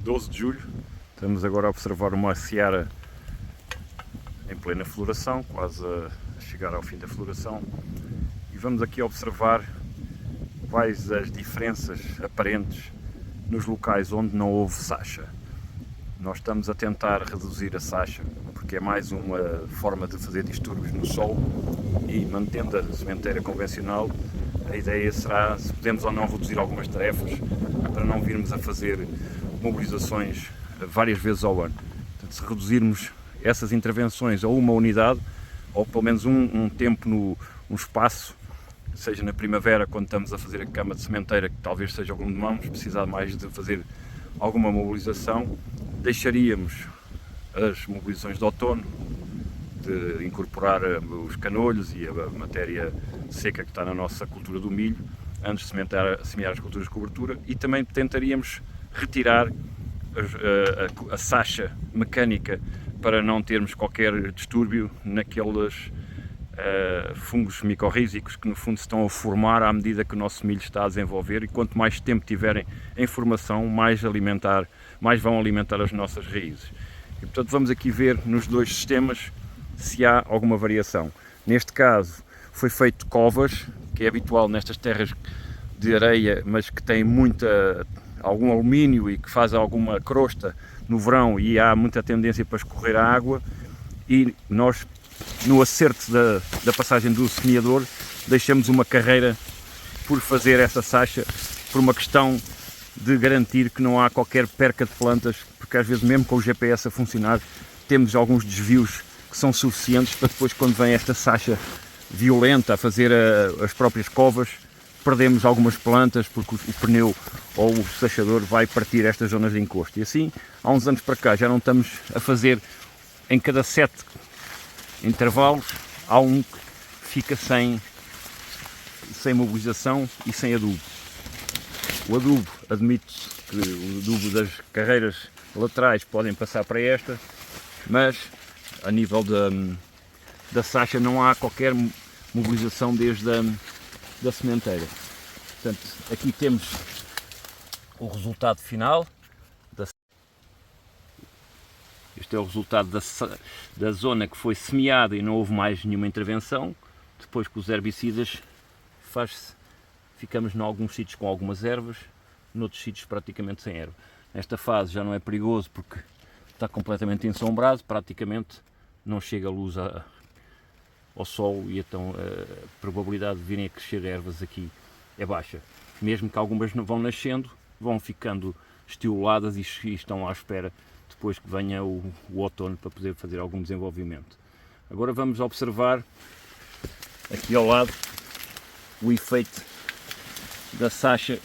12 de julho, estamos agora a observar uma seara em plena floração, quase a chegar ao fim da floração, e vamos aqui observar quais as diferenças aparentes nos locais onde não houve sacha. Nós estamos a tentar reduzir a sacha, porque é mais uma forma de fazer distúrbios no solo, e mantendo a sementeira convencional, a ideia será se podemos ou não reduzir algumas tarefas para não virmos a fazer mobilizações várias vezes ao ano. Portanto, se reduzirmos essas intervenções a uma unidade, ou pelo menos um tempo um espaço, seja na primavera, quando estamos a fazer a cama de sementeira, que talvez seja algum de mãos, precisar mais de fazer alguma mobilização, deixaríamos as mobilizações de outono, de incorporar os canolhos e a matéria seca que está na nossa cultura do milho, antes de semear as culturas de cobertura, e também tentaríamos retirar a sacha mecânica para não termos qualquer distúrbio naqueles fungos micorrízicos que no fundo se estão a formar à medida que o nosso milho está a desenvolver, e quanto mais tempo tiverem em formação, mais vão alimentar as nossas raízes. E portanto vamos aqui ver nos dois sistemas se há alguma variação. Neste caso foi feito covas, que é habitual nestas terras de areia, mas que tem algum alumínio e que faz alguma crosta no verão, e há muita tendência para escorrer a água, e nós, no acerto da passagem do semeador, deixamos uma carreira por fazer essa sacha, por uma questão de garantir que não há qualquer perca de plantas, porque às vezes mesmo com o GPS a funcionar temos alguns desvios que são suficientes para depois, quando vem esta sacha violenta a fazer as próprias covas, perdemos algumas plantas porque o pneu ou o sachador vai partir estas zonas de encosto. E assim, há uns anos para cá, já não estamos a fazer em cada 7 intervalos, há um que fica sem mobilização e sem adubo. O adubo, admite-se que o adubo das carreiras laterais podem passar para esta, mas a nível da sacha não há qualquer mobilização desde da sementeira. Portanto, aqui temos o resultado final. Este é o resultado da zona que foi semeada e não houve mais nenhuma intervenção. Depois que os herbicidas ficamos em alguns sítios com algumas ervas, noutros sítios praticamente sem erva. Nesta fase já não é perigoso porque está completamente ensombrado, praticamente não chega a luz ao sol, e então a probabilidade de virem a crescer ervas aqui é baixa. Mesmo que algumas vão nascendo, vão ficando estioladas e estão à espera depois que venha o outono para poder fazer algum desenvolvimento. Agora vamos observar aqui ao lado o efeito da sacha.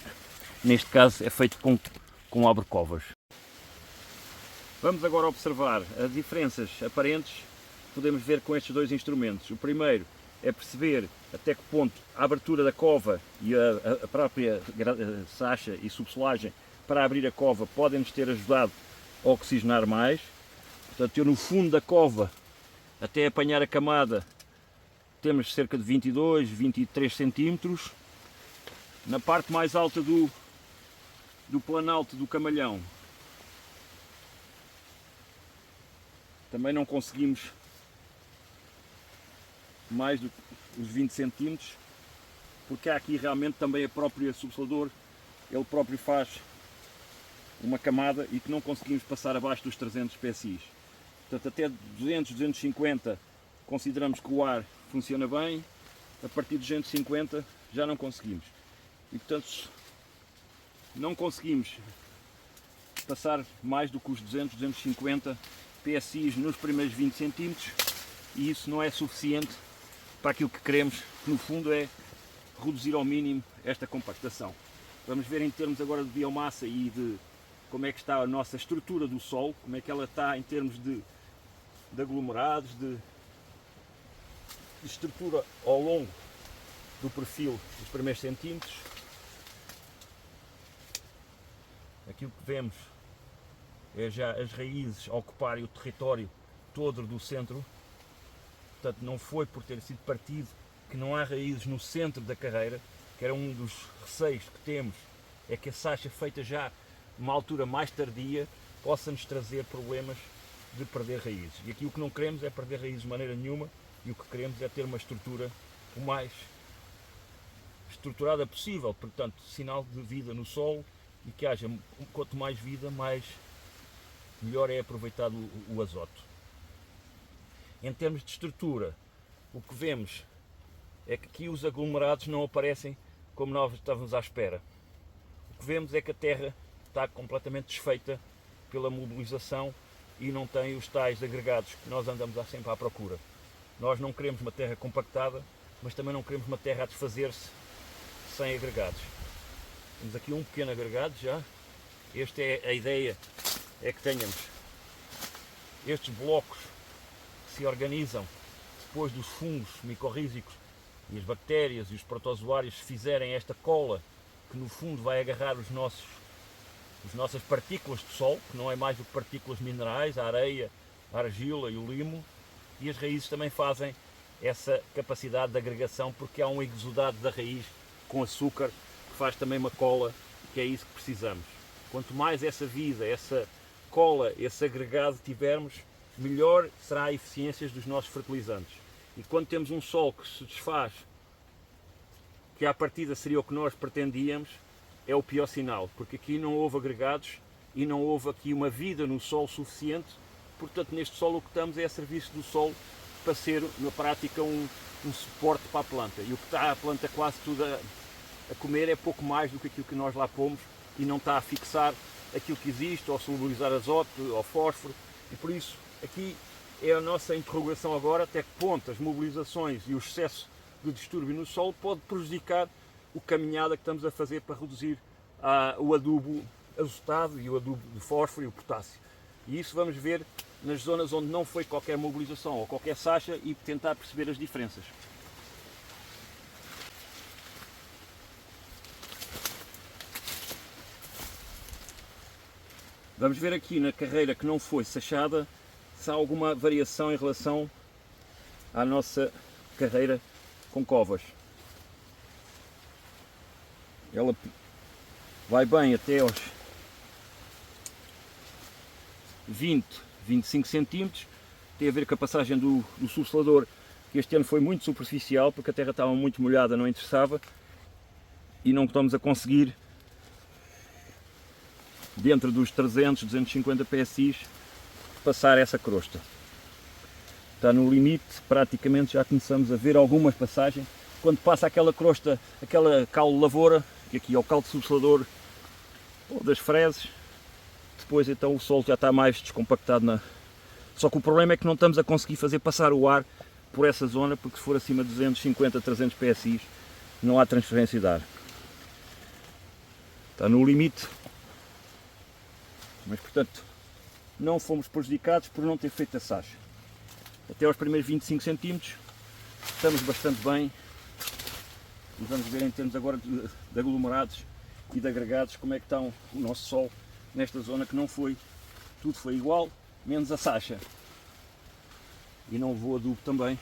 Neste caso é feito com abre-covas. Vamos agora observar as diferenças aparentes que podemos ver com estes dois instrumentos. O primeiro é perceber até que ponto a abertura da cova e a própria sacha e subsolagem para abrir a cova podem nos ter ajudado a oxigenar mais. Portanto, eu no fundo da cova, até apanhar a camada, temos cerca de 22, 23 centímetros. Na parte mais alta do planalto do camalhão também não conseguimos mais do que os 20 centímetros, porque há aqui realmente também a própria subsolador, ele próprio faz uma camada e que não conseguimos passar abaixo dos 300 psi. Portanto, até 200, 250 consideramos que o ar funciona bem, a partir de 250 já não conseguimos. E portanto, não conseguimos passar mais do que os 200, 250 psi nos primeiros 20 centímetros, e isso não é suficiente para aquilo que queremos, que no fundo é reduzir ao mínimo esta compactação. Vamos ver em termos agora de biomassa e de como é que está a nossa estrutura do solo, como é que ela está em termos de aglomerados, de estrutura ao longo do perfil dos primeiros centímetros. Aquilo que vemos é já as raízes ocuparem o território todo do centro. Portanto, não foi por ter sido partido que não há raízes no centro da carreira, que era um dos receios que temos, é que a sacha feita já numa altura mais tardia, possa nos trazer problemas de perder raízes. E aqui o que não queremos é perder raízes de maneira nenhuma, e o que queremos é ter uma estrutura o mais estruturada possível, portanto, sinal de vida no solo, e que haja, quanto mais vida, melhor é aproveitado o azoto. Em termos de estrutura, o que vemos é que aqui os aglomerados não aparecem como nós estávamos à espera. O que vemos é que a terra está completamente desfeita pela mobilização e não tem os tais agregados que nós andamos sempre à procura. Nós não queremos uma terra compactada, mas também não queremos uma terra a desfazer-se sem agregados. Temos aqui um pequeno agregado já. Esta é a ideia, é que tenhamos estes blocos que se organizam depois dos fungos micorrízicos e as bactérias e os protozoários fizerem esta cola que no fundo vai agarrar as nossas partículas de sol, que não é mais do que partículas minerais, a areia, a argila e o limo, e as raízes também fazem essa capacidade de agregação, porque há um exudado da raiz com açúcar que faz também uma cola, que é isso que precisamos. Quanto mais essa vida, essa cola, esse agregado tivermos, melhor será a eficiência dos nossos fertilizantes. E quando temos um solo que se desfaz, que à partida seria o que nós pretendíamos, é o pior sinal, porque aqui não houve agregados e não houve aqui uma vida no solo suficiente. Portanto, neste solo o que estamos é a serviço do solo para ser, na prática, um suporte para a planta. E o que está a planta quase tudo a comer é pouco mais do que aquilo que nós lá pomos, e não está a fixar aquilo que existe, ou solubilizar azoto, ou fósforo. E por isso, aqui é a nossa interrogação agora, até que ponto as mobilizações e o excesso de distúrbio no solo pode prejudicar o caminhada que estamos a fazer para reduzir o adubo azotado e o adubo de fósforo e o potássio. E isso vamos ver nas zonas onde não foi qualquer mobilização ou qualquer sacha, e tentar perceber as diferenças. Vamos ver aqui na carreira que não foi sachada se há alguma variação em relação à nossa carreira com covas. Ela vai bem até aos 20, 25 centímetros. Tem a ver com a passagem do subsolador, que este ano foi muito superficial, porque a terra estava muito molhada, não interessava, e não estamos a conseguir, dentro dos 300, 250 PSI, passar essa crosta. Está no limite, praticamente já começamos a ver algumas passagens. Quando passa aquela crosta, aquela caule lavoura, que aqui é o caldo subsolador ou das frezes, depois então o solo já está mais descompactado. Só que o problema é que não estamos a conseguir fazer passar o ar por essa zona, porque se for acima de 250, 300 PSI, não há transferência de ar. Está no limite, mas portanto não fomos prejudicados por não ter feito a sacha. Até aos primeiros 25 centímetros estamos bastante bem, e vamos ver em termos agora de aglomerados e de agregados como é que está o nosso solo nesta zona, que não foi, tudo foi igual, menos a sacha. E não levou adubo também,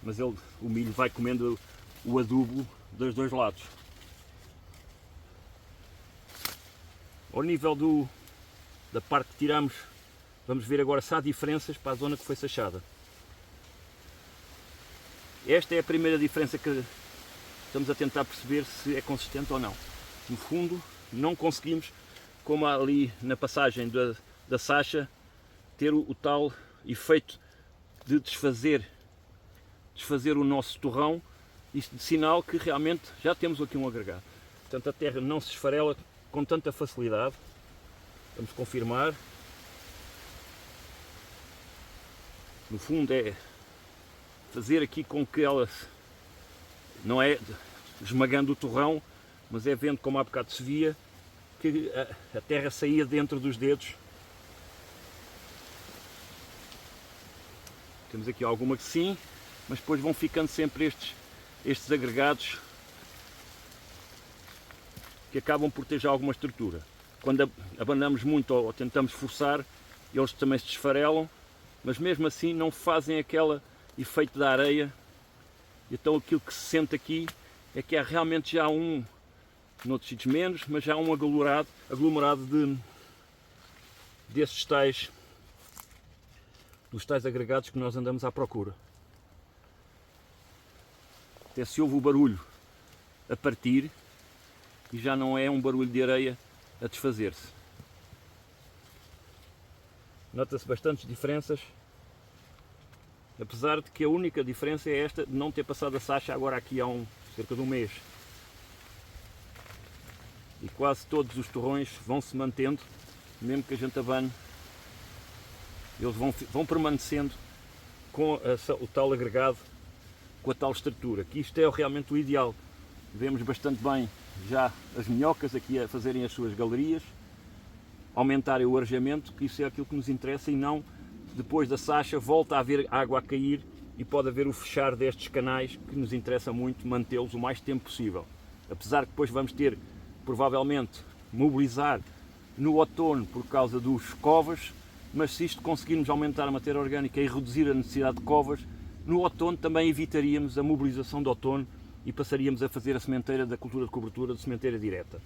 mas o milho vai comendo o adubo dos dois lados. Ao nível da parte que tiramos, vamos ver agora se há diferenças para a zona que foi sachada. Esta é a primeira diferença que estamos a tentar perceber se é consistente ou não. No fundo, não conseguimos, como ali na passagem da sacha, ter o tal efeito de desfazer o nosso torrão, isto de sinal que realmente já temos aqui um agregado. Portanto, a terra não se esfarela com tanta facilidade. Vamos confirmar. No fundo é fazer aqui com que ela, não é esmagando o torrão, mas é vendo, como há bocado se via, que a terra saía dentro dos dedos. Temos aqui alguma que sim, mas depois vão ficando sempre estes agregados que acabam por ter já alguma estrutura. Quando abanamos muito ou tentamos forçar, eles também se esfarelam, mas mesmo assim não fazem aquele efeito da areia. Então aquilo que se sente aqui é que há realmente já noutros sítios menos, mas já há um aglomerado dos tais agregados que nós andamos à procura. Até se ouve o barulho a partir e já não é um barulho de areia a desfazer-se. Nota-se bastantes diferenças, apesar de que a única diferença é esta de não ter passado a sacha agora aqui há cerca de um mês. E quase todos os torrões vão se mantendo, mesmo que a gente abane, eles vão permanecendo com o tal agregado, com a tal estrutura, que isto é realmente o ideal. Vemos bastante bem já as minhocas aqui a fazerem as suas galerias, aumentarem o arejamento, que isso é aquilo que nos interessa, e não depois da sacha volta a haver água a cair e pode haver o fechar destes canais, que nos interessa muito mantê-los o mais tempo possível. Apesar que depois vamos ter, provavelmente, mobilizar no outono por causa dos covas, mas se isto conseguirmos aumentar a matéria orgânica e reduzir a necessidade de covas, no outono também evitaríamos a mobilização de outono e passaríamos a fazer a sementeira da cultura de cobertura de sementeira direta.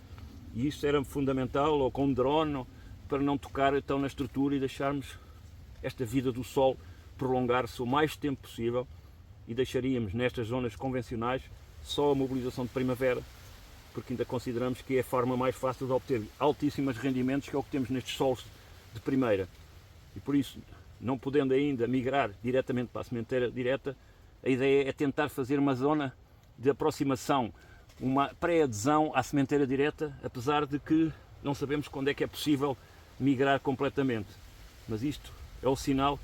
E isto era fundamental, ou com drone, para não tocar então na estrutura e deixarmos esta vida do solo prolongar-se o mais tempo possível, e deixaríamos nestas zonas convencionais só a mobilização de primavera, porque ainda consideramos que é a forma mais fácil de obter altíssimos rendimentos, que é o que temos nestes solos de primeira. E por isso, não podendo ainda migrar diretamente para a sementeira direta, a ideia é tentar fazer uma zona de aproximação, uma pré-adesão à sementeira direta, apesar de que não sabemos quando é que é possível migrar completamente. Mas isto é o sinal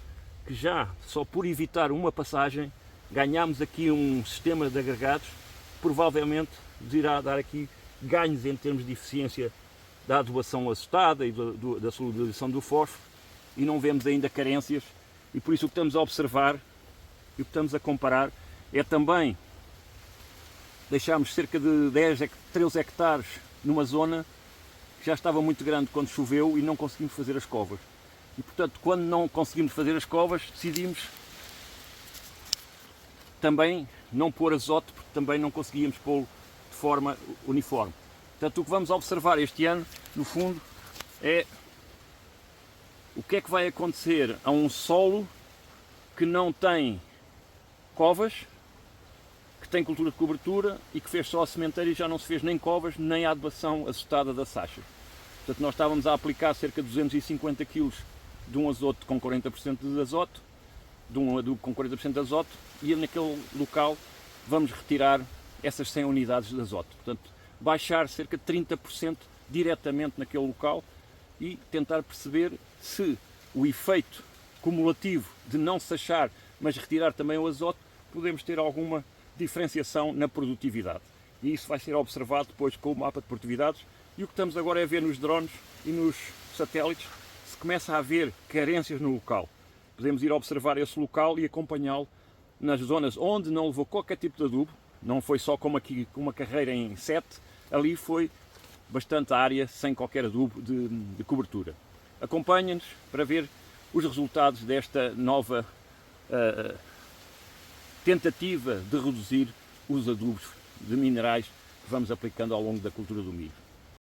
que já, só por evitar uma passagem, ganhamos aqui um sistema de agregados, provavelmente nos irá dar aqui ganhos em termos de eficiência da adubação assustada e da solubilização do fósforo, e não vemos ainda carências, e por isso o que estamos a observar e o que estamos a comparar é também deixámos cerca de 13 hectares numa zona que já estava muito grande quando choveu e não conseguimos fazer as covas. E portanto, quando não conseguimos fazer as covas, decidimos também não pôr azote, porque também não conseguíamos pô-lo de forma uniforme. Portanto, o que vamos observar este ano, no fundo, é o que é que vai acontecer a um solo que não tem covas, que tem cultura de cobertura e que fez só a sementeira e já não se fez nem covas nem a adubação assustada da sacha. Portanto, nós estávamos a aplicar cerca de 250 kg de um azoto com 40% de azoto, de um adubo com 40% de azoto, e naquele local vamos retirar essas 100 unidades de azoto. Portanto, baixar cerca de 30% diretamente naquele local e tentar perceber se o efeito cumulativo de não sachar, mas retirar também o azoto, podemos ter alguma diferenciação na produtividade. E isso vai ser observado depois com o mapa de produtividades, e o que estamos agora é ver nos drones e nos satélites se começa a haver carências no local. Podemos ir observar esse local e acompanhá-lo nas zonas onde não levou qualquer tipo de adubo, não foi só como aqui uma carreira em 7, ali foi bastante área sem qualquer adubo de cobertura. Acompanhem-nos para ver os resultados desta nova tentativa de reduzir os adubos de minerais que vamos aplicando ao longo da cultura do milho.